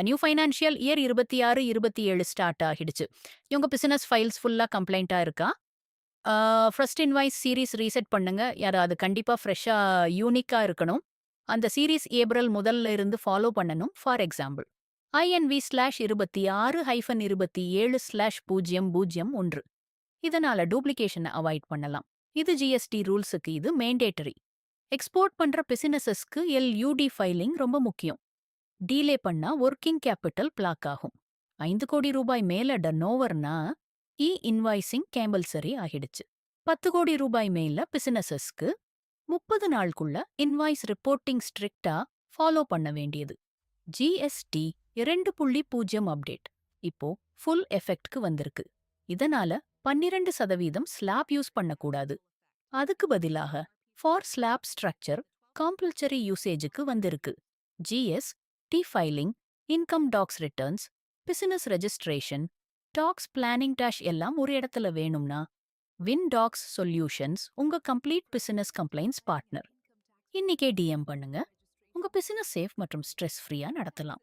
New financial year 26, 27 start ஆகிடுச்சு. உங்க business files ஃபுல்லா கம்ப்ளைண்ட்டா இருக்கா? ஃபர்ஸ்ட் இன்வாய்ஸ் சீரிஸ் ரீசெட் பண்ணுங்க. அது கண்டிப்பா ஃப்ரெஷ்ஷா யூனிக்கா இருக்கணும். அந்த சீரிஸ் ஏப்ரல் முதல்ல இருந்து ஃபாலோ பண்ணணும். For example INV/26-27/001. இதனால டூப்ளிகேஷன அவாய்ட் பண்ணலாம். இது ஜிஎஸ்டி ரூல்ஸுக்கு இது மேண்டேட்டரி. எக்ஸ்போர்ட் பண்ற பிசினஸஸ்க்கு எல்யூடி ஃபைலிங் ரொம்ப முக்கியம். டீலே பண்ணா ஒர்க்கிங் கேபிட்டல் பிளாக் ஆகும். 5 கோடி ரூபாய் மேல டர்னோவர்னா இன்வாய்சிங் கேம்பல்சரி ஆகிடுச்சு. 10 கோடி ரூபாய் மேல பிசினஸஸ்க்கு 30 நாளுக்குள்ள இன்வாய்ஸ் ரிப்போர்ட்டிங் ஸ்ட்ரிக்டா ஃபாலோ பண்ண வேண்டியது. ஜிஎஸ்டி 2.0 அப்டேட் இப்போ ஃபுல் எஃபெக்ட்க்கு வந்திருக்கு. இதனால 12% ஸ்லாப் யூஸ் பண்ணக்கூடாது. அதுக்கு பதிலாக ஃபார் ஸ்லாப் ஸ்ட்ரக்சர் காம்பல்சரி யூசேஜுக்கு வந்திருக்கு. GST filing, income tax returns, business registration, tax planning dash எல்லாம் ஒரு இடத்துல வேணும்னா வின்டாக்ஸ் சொல்யூஷன்ஸ் உங்க கம்ப்ளீட் பிசினஸ் கம்ப்ளைண்ட்ஸ் பார்ட்னர். இன்னிக்கே டிஎம் பண்ணுங்க. உங்க பிசினஸ் சேஃப் மற்றும் ஸ்ட்ரெஸ் ஃப்ரீயா நடத்தலாம்.